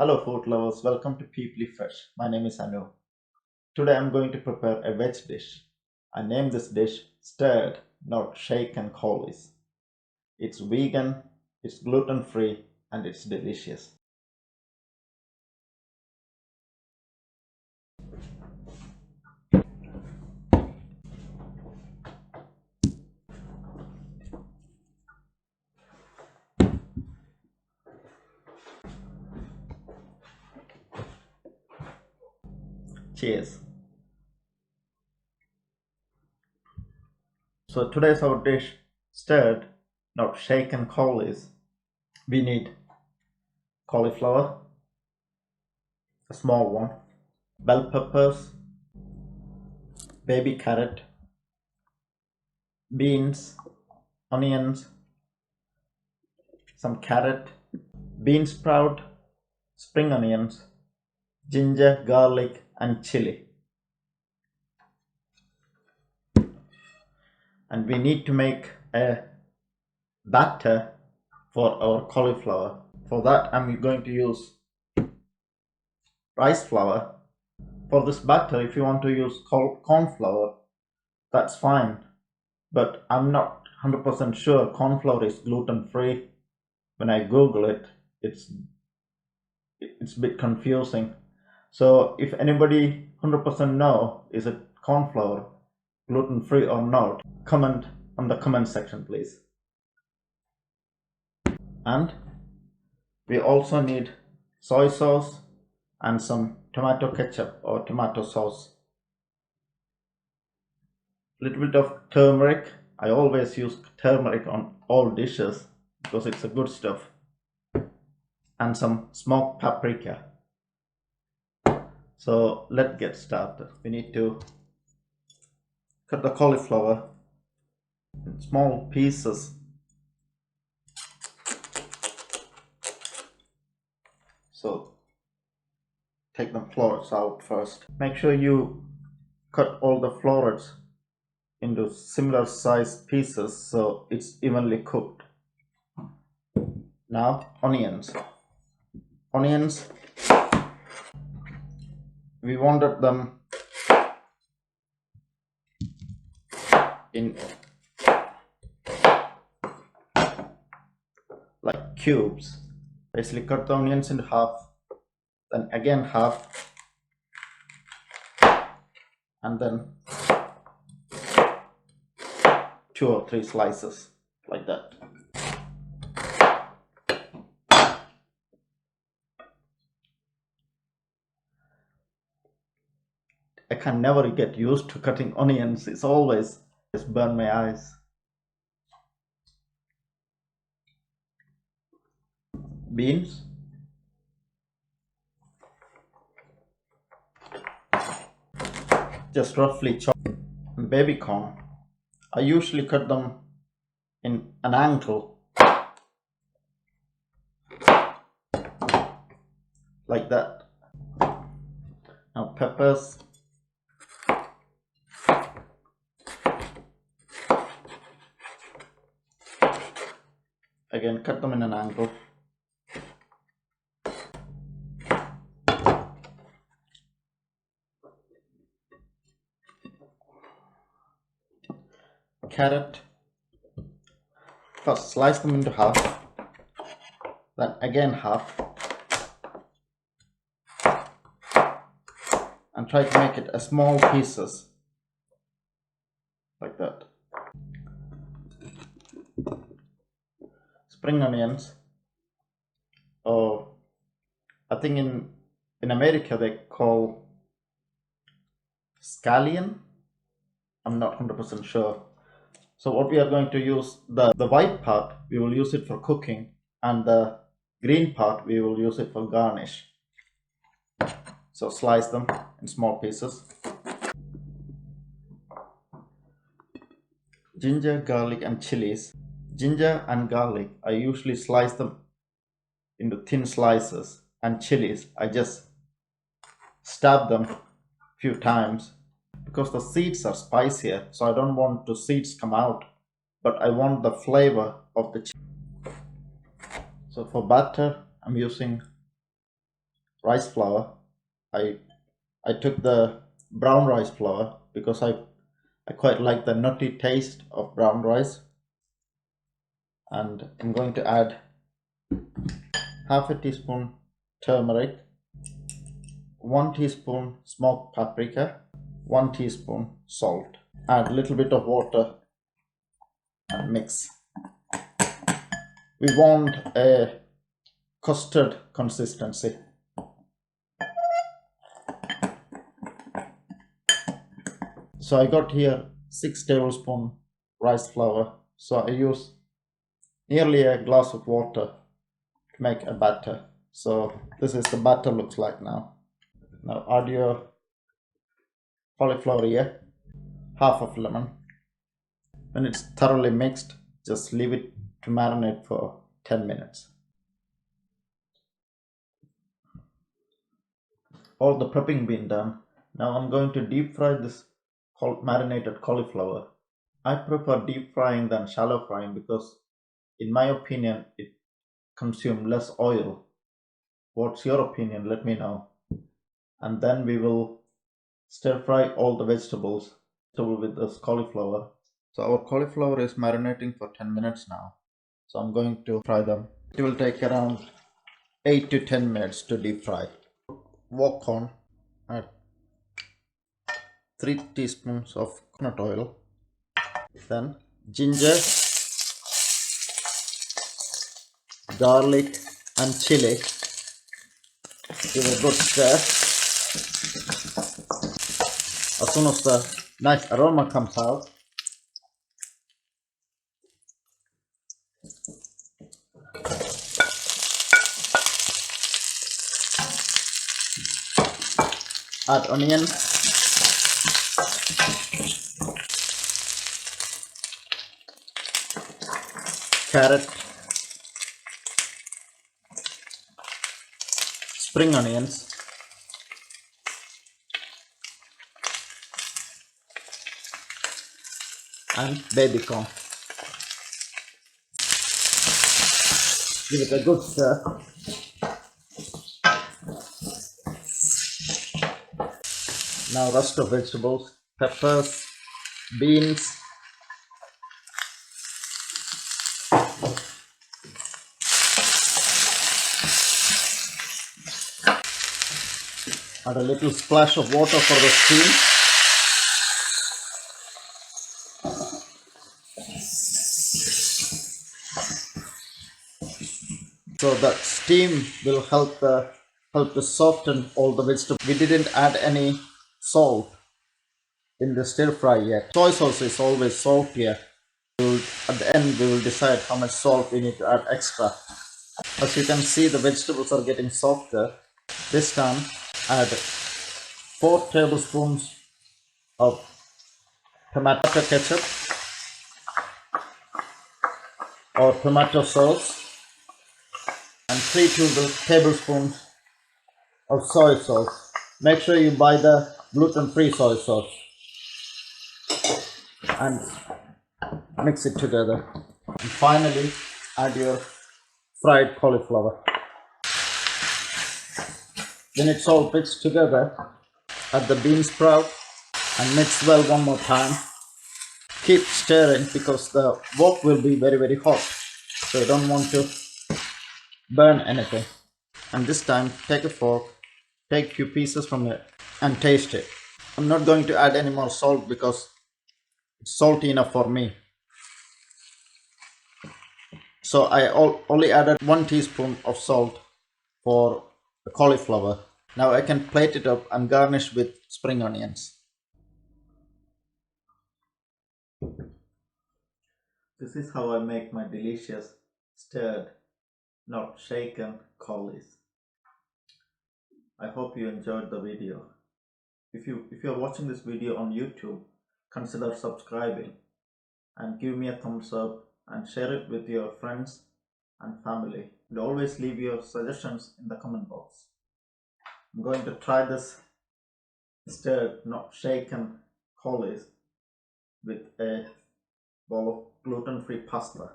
Hello food lovers, welcome to Peeply Fresh. My name is Anu. Today I'm going to prepare a veg dish. I named this dish stirred, not shaken coulis. It's vegan, it's gluten free, and it's delicious. Cheers. So today's our dish stirred, not shaken coulis. We need cauliflower, a small one, bell peppers, baby carrot, beans, onions, some carrot, bean sprout, spring onions, ginger, garlic, and chili. And we need to make a batter for our cauliflower. For that, I'm going to use rice flour. For this batter, if you want to use corn flour, that's fine. But I'm not 100% sure corn flour is gluten free. When I Google it, it's a bit confusing. So if anybody 100% know is it corn flour gluten free or not, comment on the comment section please. And we also need soy sauce and some tomato ketchup or tomato sauce. Little bit of turmeric. I always use turmeric on all dishes because it's a good stuff. And some smoked paprika. So let's get started. We need to cut the cauliflower in small pieces. So take the florets out first. Make sure you cut all the florets into similar sized pieces so it's evenly cooked. Now onions. Onions, we wanted them in like cubes. Basically cut the onions in half, then again half, and then 2 or 3 slices like that. I can never get used to cutting onions. It's always just burn my eyes. Beans, just roughly chopped. And baby corn, I usually cut them in an angle like that. Now peppers, again cut them in an angle. Carrot, first slice them into half, then again half, and try to make it as small pieces like that. Spring onions, or I think in America they call scallion. I'm not 100% sure. So what we are going to use, the white part we will use it for cooking, and the green part we will use it for garnish. So slice them in small pieces. Ginger, garlic, and chilies. Ginger and garlic, I usually slice them into thin slices, and chilies, I just stab them a few times because the seeds are spicier, so I don't want the seeds come out, but I want the flavor of the chili. So for batter, I'm using rice flour. I took the brown rice flour because I quite like the nutty taste of brown rice. And I'm going to add half a teaspoon turmeric, 1 teaspoon smoked paprika, 1 teaspoon salt. Add a little bit of water and mix. We want a custard consistency. So I got here 6 tablespoons rice flour. So I use nearly a glass of water to make a batter. So this is the batter looks like now. Now add your cauliflower here, half of lemon. When it's thoroughly mixed, just leave it to marinate for 10 minutes. All the prepping been done. Now I'm going to deep fry this marinated cauliflower. I prefer deep frying than shallow frying because in my opinion it consumes less oil. What's your opinion? Let me know. And then we will stir fry all the vegetables with this cauliflower. So our cauliflower is marinating for 10 minutes now. So I'm going to fry them. It will take around 8 to 10 minutes to deep fry. Wok on, add 3 teaspoons of coconut oil. Then ginger, garlic and chili. Give a good stir. As soon as the nice aroma comes out, add onion, carrot, spring onions, and baby corn. Give it a good stir. Now rest of vegetables, peppers, beans, add a little splash of water for the steam. So that steam will help to soften all the vegetables. We didn't add any salt in the stir fry yet. Soy sauce is always saltier. At the end we will decide how much salt we need to add extra. As you can see, the vegetables are getting softer. This time add 4 tablespoons of tomato ketchup or tomato sauce and 3 tablespoons of soy sauce. Make sure you buy the gluten-free soy sauce and mix it together. And finally add your fried cauliflower. When it's all mixed together, add the bean sprout and mix well one more time. Keep stirring because the wok will be very hot, so you don't want to burn anything. And this time take a fork, take a few pieces from it and taste it. I'm not going to add any more salt because it's salty enough for me. So I only added 1 teaspoon of salt for the cauliflower. Now I can plate it up and garnish with spring onions. This is how I make my delicious stirred, not shaken coulis. I hope you enjoyed the video. If you are watching this video on YouTube, consider subscribing and give me a thumbs up and share it with your friends and family. And always leave your suggestions in the comment box. I'm going to try this stirred, not shaken coulis with a bowl of gluten-free pasta.